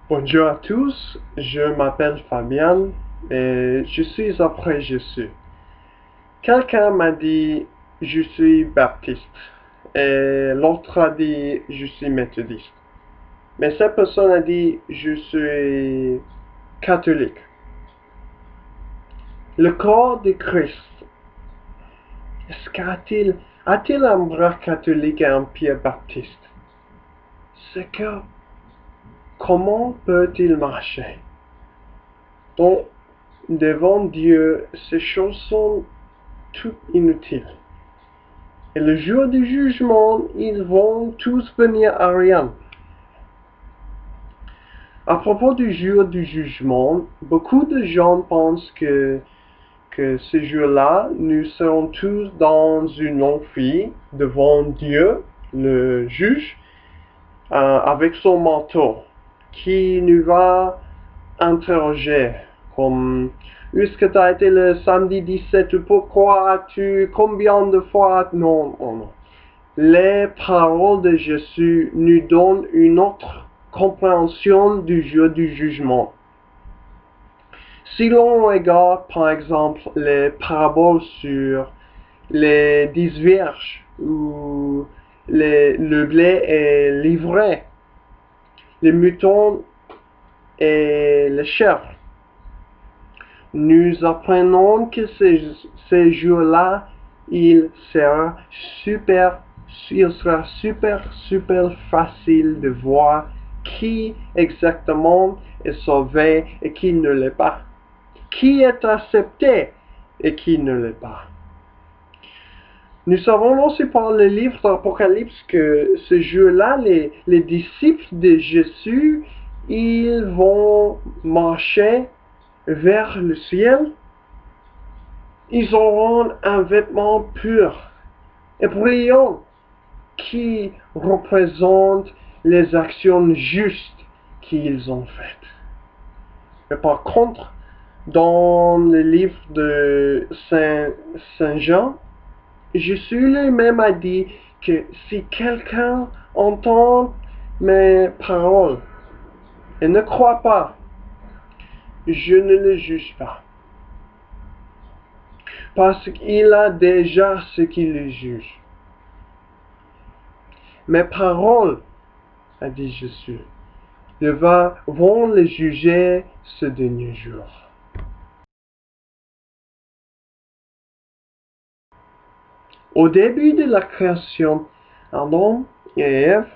Bonjour à tous, je m'appelle Fabien et je suis après Jésus. Quelqu'un m'a dit je suis baptiste et l'autre a dit je suis méthodiste. Mais cette personne a dit je suis catholique. Le corps de Christ, a-t-il un bras catholique et un pied baptiste? C'est que comment peut-il marcher? Donc, devant Dieu, ces choses sont toutes inutiles. Et le jour du jugement, ils vont tous venir à rien. À propos du jour du jugement, beaucoup de gens pensent que ce jour-là, nous serons tous dans une amphi devant Dieu, le juge, avec son manteau, qui nous va interroger, comme est-ce que tu as été le samedi 17, pourquoi as-tu, combien de fois, non. Les paroles de Jésus nous donnent une autre compréhension du jour du jugement. Si l'on regarde par exemple les paraboles sur les 10 vierges où le blé est livré, les moutons et les chèvres, nous apprenons que ces jours-là, il sera super facile de voir qui exactement est sauvé et qui ne l'est pas. Qui est accepté et qui ne l'est pas. Nous savons aussi par le livre d'Apocalypse que ce jour-là, les disciples de Jésus, ils vont marcher vers le ciel. Ils auront un vêtement pur et brillant qui représente les actions justes qu'ils ont faites. Mais par contre, dans le livre de Saint Jean, Jésus lui-même a dit que si quelqu'un entend mes paroles et ne croit pas, je ne le juge pas. Parce qu'il a déjà ce qui le juge. Mes paroles, a dit Jésus, vont le juger ce dernier jour. Au début de la création, Adam et Ève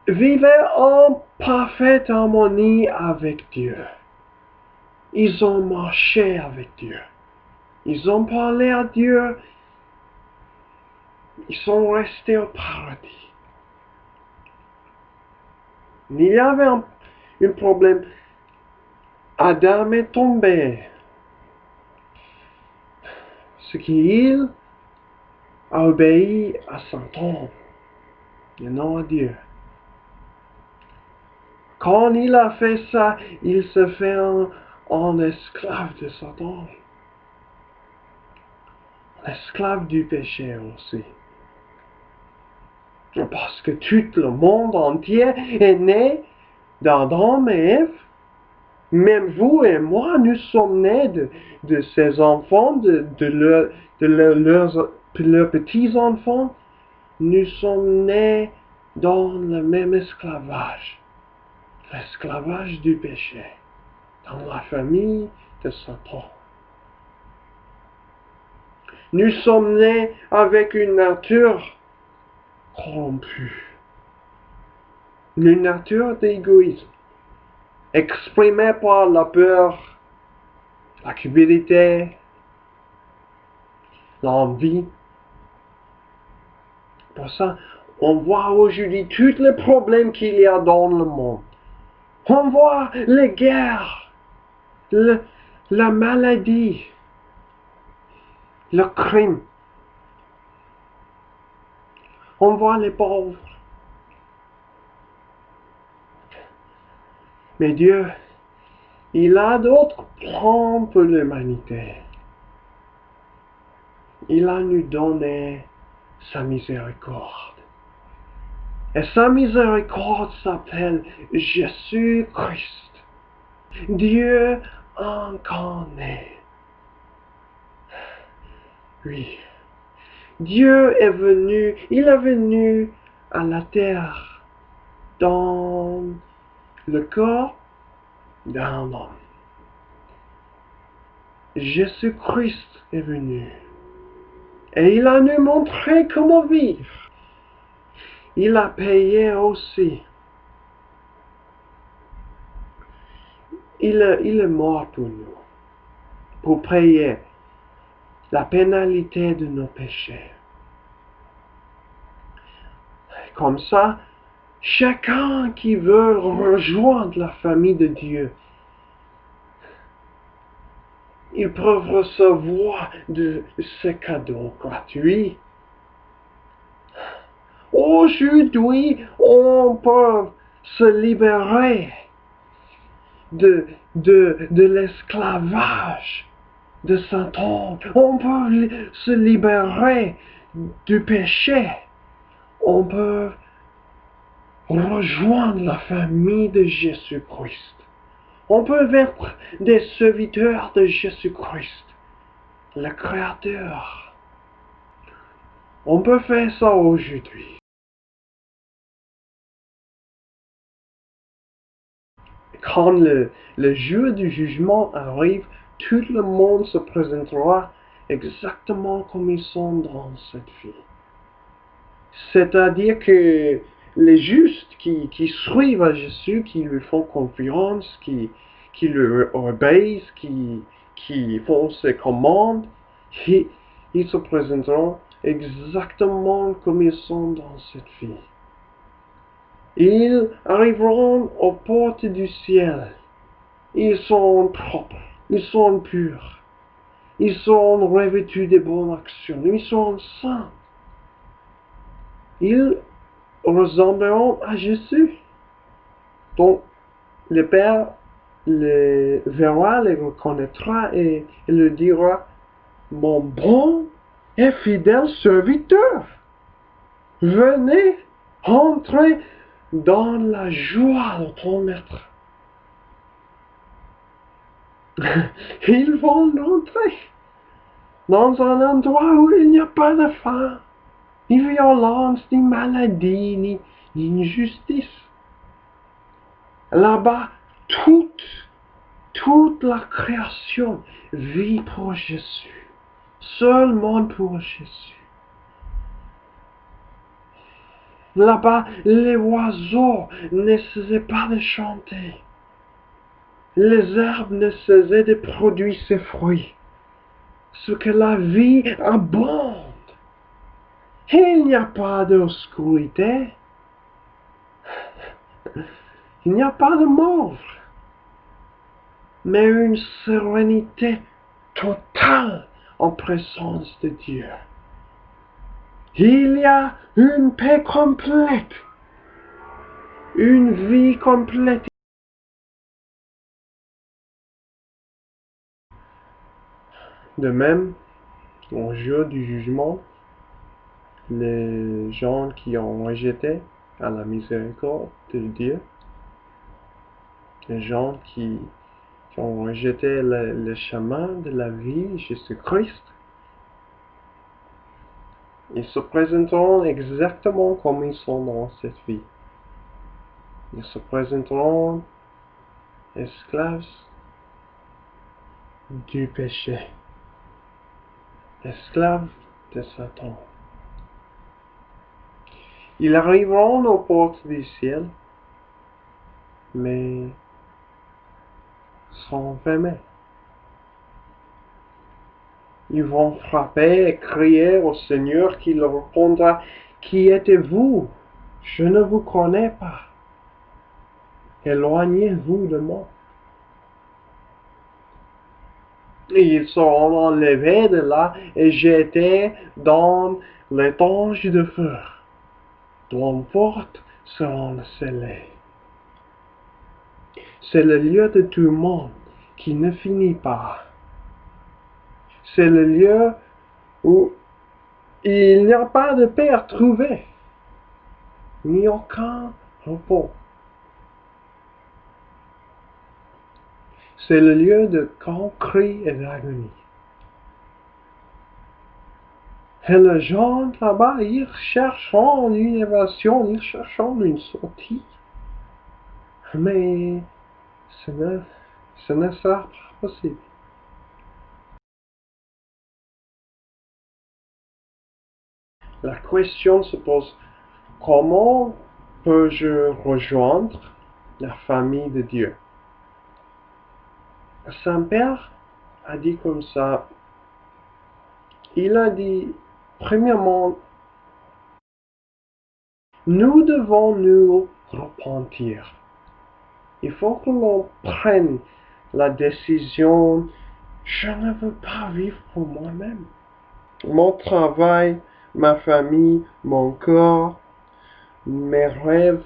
vivaient en parfaite harmonie avec Dieu. Ils ont marché avec Dieu. Ils ont parlé à Dieu. Ils sont restés au paradis. Il y avait un problème. Adam est tombé. Ce qu'il a obéi à Satan et non à Dieu. Quand il a fait ça, il se fait un esclave de Satan. Un esclave du péché aussi. Parce que tout le monde entier est né d'Adam et Ève. Même vous et moi, nous sommes nés de ces enfants, de leurs petits-enfants. Nous sommes nés dans le même esclavage. L'esclavage du péché. Dans la famille de Satan. Nous sommes nés avec une nature corrompue. Une nature d'égoïsme. Exprimée par la peur, la cupidité, l'envie. Pour ça, on voit aujourd'hui tous les problèmes qu'il y a dans le monde. On voit les guerres, la maladie, le crime. On voit les pauvres. Mais Dieu, il a d'autres plans pour l'humanité. Il a nous donné sa miséricorde. Et sa miséricorde s'appelle Jésus-Christ. Dieu incarné. Oui. Dieu est venu, il est venu à la terre dans le corps d'un homme. Jésus-Christ est venu et il a nous montré comment vivre. Il a payé aussi. Il est mort pour nous, pour payer la pénalité de nos péchés. Comme ça, chacun qui veut rejoindre la famille de Dieu, ils peuvent recevoir de ces cadeaux gratuits. Aujourd'hui, on peut se libérer de l'esclavage de Satan. On peut se libérer du péché. On peut rejoindre la famille de Jésus-Christ. On peut être des serviteurs de Jésus-Christ, le Créateur. On peut faire ça aujourd'hui. Quand le jour du jugement arrive, tout le monde se présentera exactement comme ils sont dans cette vie. C'est-à-dire que les justes qui suivent à Jésus, qui lui font confiance, qui lui obéissent, qui font ses commandes, ils se présenteront exactement comme ils sont dans cette vie. Ils arriveront aux portes du ciel. Ils sont propres, ils sont purs, ils sont revêtus de bonnes actions, ils sont saints. Ils ressembleront à Jésus. Donc, le Père les verra, les reconnaîtra et le dira, mon bon et fidèle serviteur, venez, entrez dans la joie de ton maître. Ils vont entrer dans un endroit où il n'y a pas de faim, ni violence, ni maladie, ni injustice. Là-bas, toute la création vit pour Jésus, seulement pour Jésus. Là-bas, les oiseaux ne cessaient pas de chanter. Les herbes ne cessaient de produire ses fruits. Ce que la vie abonde. Il n'y a pas d'obscurité. Il n'y a pas de mort. Mais une sérénité totale en présence de Dieu. Il y a une paix complète. Une vie complète. De même, au jour du jugement, les gens qui ont rejeté à la miséricorde de Dieu, les gens qui ont rejeté le chemin de la vie, Jésus-Christ, ils se présenteront exactement comme ils sont dans cette vie. Ils se présenteront esclaves du péché, esclaves de Satan. Ils arriveront aux portes du ciel, mais seront fermés. Ils vont frapper et crier au Seigneur qui leur répondra, « Qui êtes-vous? Je ne vous connais pas. Éloignez-vous de moi. » Et ils seront enlevés de là et jetés dans l'étanche de feu, dont portes seront scellées. C'est le lieu de tout le monde qui ne finit pas. C'est le lieu où il n'y a pas de paix à trouver. ni aucun repos. C'est le lieu de grands cris et d'agonie. Et les gens là-bas, ils cherchent une évasion, ils cherchent une sortie. Mais ce ne sera pas possible. La question se pose, comment peux-je rejoindre la famille de Dieu? Saint-Père a dit comme ça, il a dit, premièrement, nous devons nous repentir. Il faut que l'on prenne la décision, je ne veux pas vivre pour moi-même. Mon travail, ma famille, mon corps, mes rêves,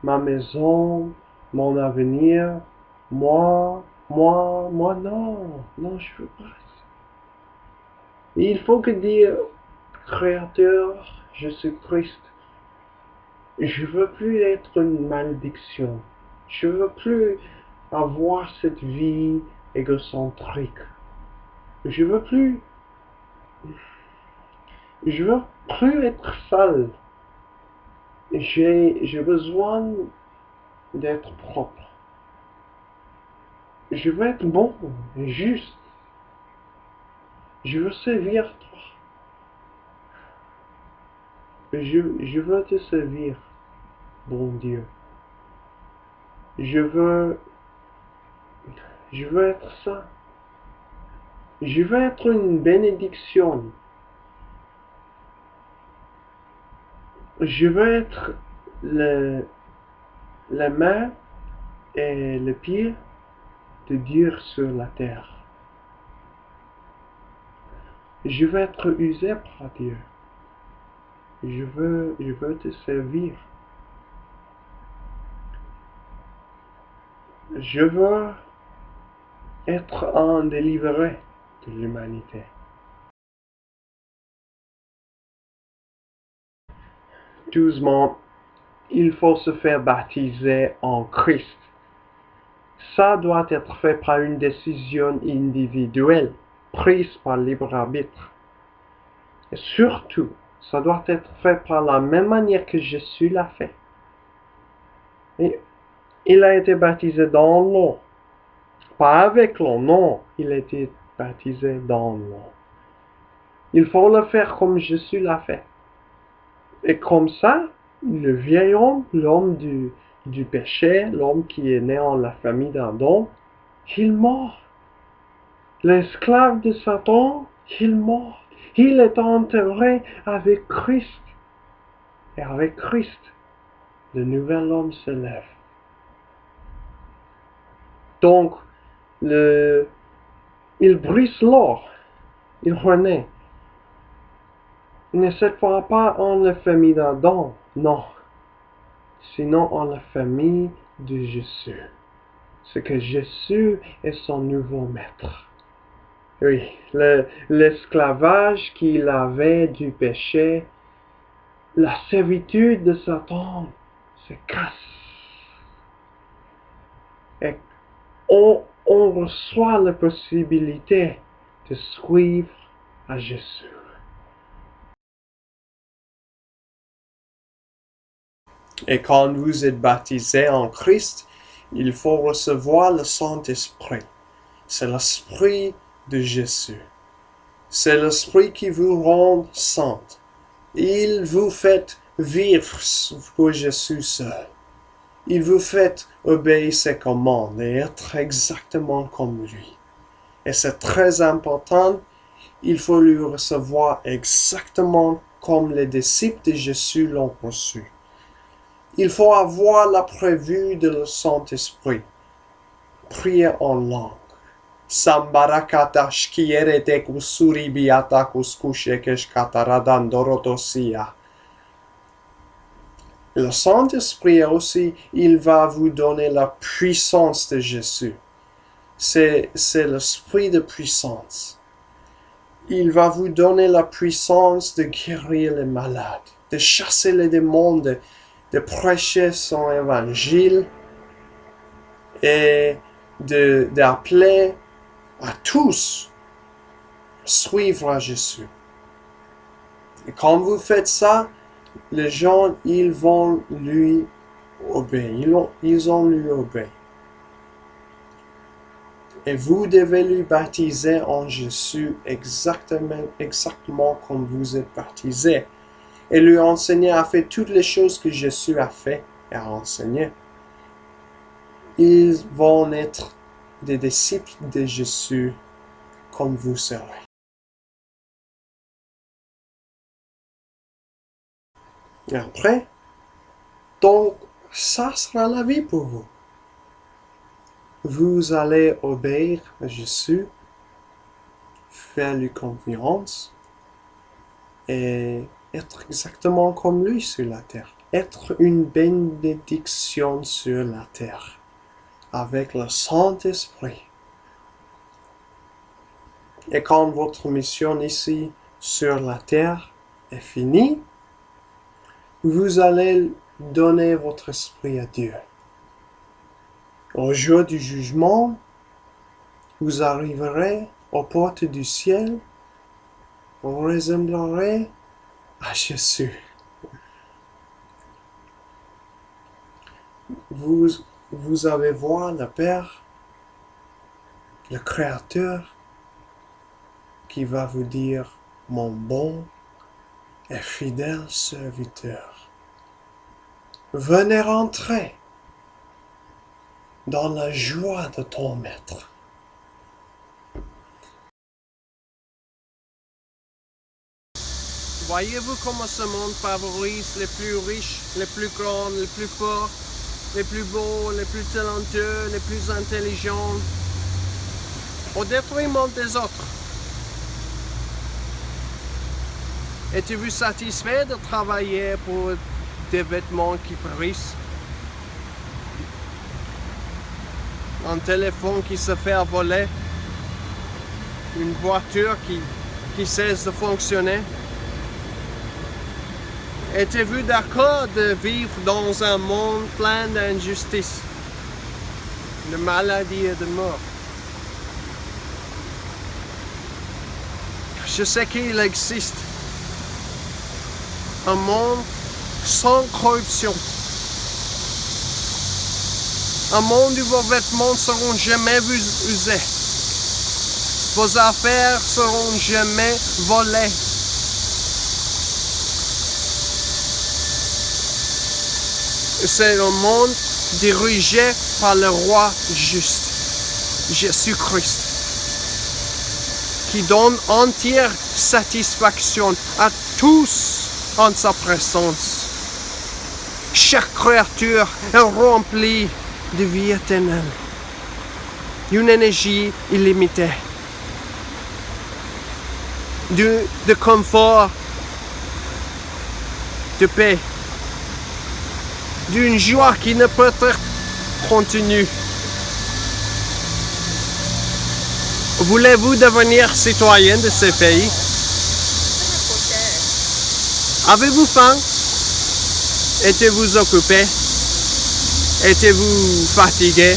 ma maison, mon avenir, moi, non, je veux pas ça. Il faut que dire, Créateur, Jésus-Christ, je veux plus être une malédiction. Je veux plus avoir cette vie égocentrique. Je veux plus être sale. J'ai besoin d'être propre. Je veux être bon, juste. Je veux servir toi. Je veux te servir, bon Dieu. Je veux être ça. Je veux être une bénédiction. Je veux être la main et le pied de Dieu sur la terre. Je veux être usé par Dieu. Je veux te servir. Je veux être un délivré de l'humanité. Doucement, il faut se faire baptiser en Christ. Ça doit être fait par une décision individuelle, prise par libre arbitre. Et surtout, ça doit être fait par la même manière que Jésus l'a fait. Et il a été baptisé dans l'eau. Pas avec l'eau, non. Il a été baptisé dans l'eau. Il faut le faire comme Jésus l'a fait. Et comme ça, le vieil homme, l'homme du péché, l'homme qui est né en la famille d'Adam, il meurt. L'esclave de Satan, il meurt. Il est enterré avec Christ. Et avec Christ, le nouvel homme se lève. Donc, il brise l'or. Il renaît. Ne cette fois pas en la famille d'Adam, non. Sinon en la famille de Jésus. C'est que Jésus est son nouveau maître. Oui, l'esclavage qu'il avait du péché, la servitude de Satan se casse. Et on reçoit la possibilité de suivre à Jésus. Et quand vous êtes baptisé en Christ, il faut recevoir le Saint-Esprit. C'est l'Esprit de Jésus. C'est l'Esprit qui vous rend saint. Il vous fait vivre pour Jésus seul. Il vous fait obéir ses commandes et être exactement comme lui. Et c'est très important, il faut le recevoir exactement comme les disciples de Jésus l'ont reçu. Il faut avoir la prévue de le Saint-Esprit. Prier en langue. Sambarakatash kierete kusuri biata kuskushekesh kataradan dorotosia. Le Saint-Esprit aussi, il va vous donner la puissance de Jésus. C'est l'esprit de puissance. Il va vous donner la puissance de guérir les malades, de chasser les démons, de prêcher son évangile et d'appeler à tous à suivre Jésus. Et quand vous faites ça, les gens, ils vont lui obéir. Ils ont lui obéi. Et vous devez lui baptiser en Jésus exactement comme vous êtes baptisé. Et lui enseigner à faire toutes les choses que Jésus a fait et a enseigné. Ils vont être des disciples de Jésus comme vous serez. Et après, donc, ça sera la vie pour vous. Vous allez obéir à Jésus, faire lui confiance et être exactement comme lui sur la terre. Être une bénédiction sur la terre avec le Saint-Esprit. Et quand votre mission ici sur la terre est finie, vous allez donner votre esprit à Dieu. Au jour du jugement, vous arriverez aux portes du ciel, vous ressemblerez à Jésus. Vous allez voir le Père, le Créateur, qui va vous dire, mon bon et fidèle serviteur, venez rentrer dans la joie de ton maître. Voyez-vous comment ce monde favorise les plus riches, les plus grands, les plus forts, les plus beaux, les plus talentueux, les plus intelligents, au détriment des autres? Es-tu satisfait de travailler pour des vêtements qui périssent? Un téléphone qui se fait voler? Une voiture qui cesse de fonctionner? Êtes-vous d'accord de vivre dans un monde plein d'injustice, de maladies et de mort? Je sais qu'il existe un monde sans corruption. Un monde où vos vêtements ne seront jamais usés. Vos affaires seront jamais volées. C'est un monde dirigé par le roi juste, Jésus-Christ, qui donne entière satisfaction à tous en sa présence. Chaque créature est remplie de vie éternelle, d'une énergie illimitée, de confort, de paix, d'une joie qui ne peut être contenue. Voulez-vous devenir citoyen de ce pays? Avez-vous faim? Êtes-vous occupé? Êtes-vous fatigué?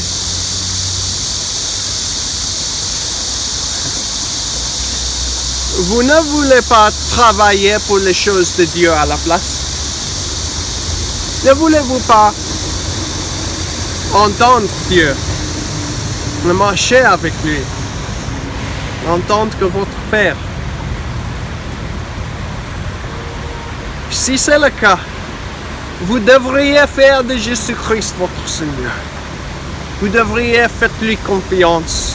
Vous ne voulez pas travailler pour les choses de Dieu à la place? Ne voulez-vous pas entendre Dieu, marcher avec lui, entendre que votre Père? Si c'est le cas, vous devriez faire de Jésus-Christ votre Seigneur. Vous devriez faire lui confiance.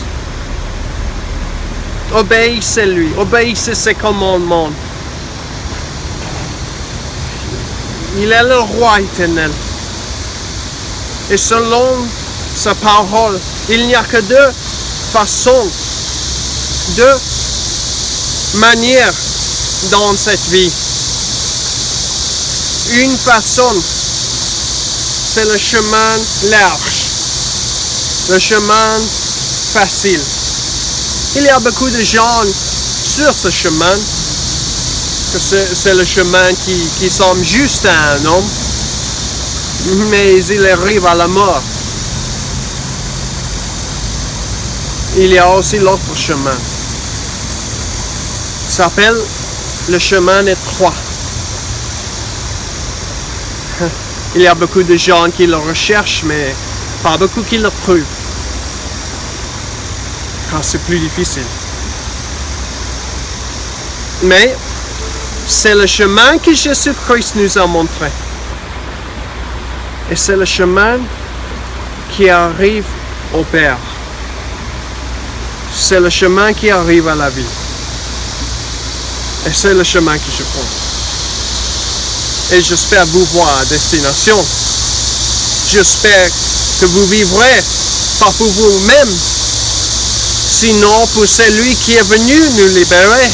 Obéissez-lui, obéissez ses commandements. Il est le roi éternel. Et selon sa parole, il n'y a que deux façons, deux manières dans cette vie. Une façon, c'est le chemin large, le chemin facile. Il y a beaucoup de gens sur ce chemin, que c'est le chemin qui semble juste à un homme, mais il arrive à la mort. Il y a aussi l'autre chemin. Ça s'appelle le chemin étroit. Il y a beaucoup de gens qui le recherchent, mais pas beaucoup qui le trouvent. Car c'est plus difficile. Mais c'est le chemin que Jésus-Christ nous a montré. Et c'est le chemin qui arrive au Père. C'est le chemin qui arrive à la vie. Et c'est le chemin que je prends. Et j'espère vous voir à destination. J'espère que vous vivrez pas pour vous-même, sinon pour celui qui est venu nous libérer.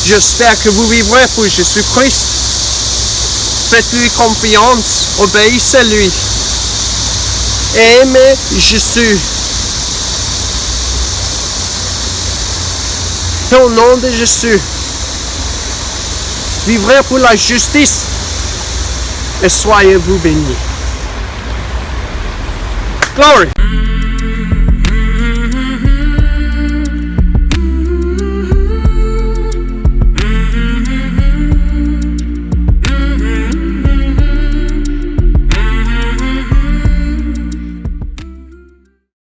J'espère que vous vivrez pour Jésus-Christ. Faites-lui confiance, obéissez-lui. Et aimez Jésus. Au nom de Jésus, vivrez pour la justice et soyez-vous bénis. Glory!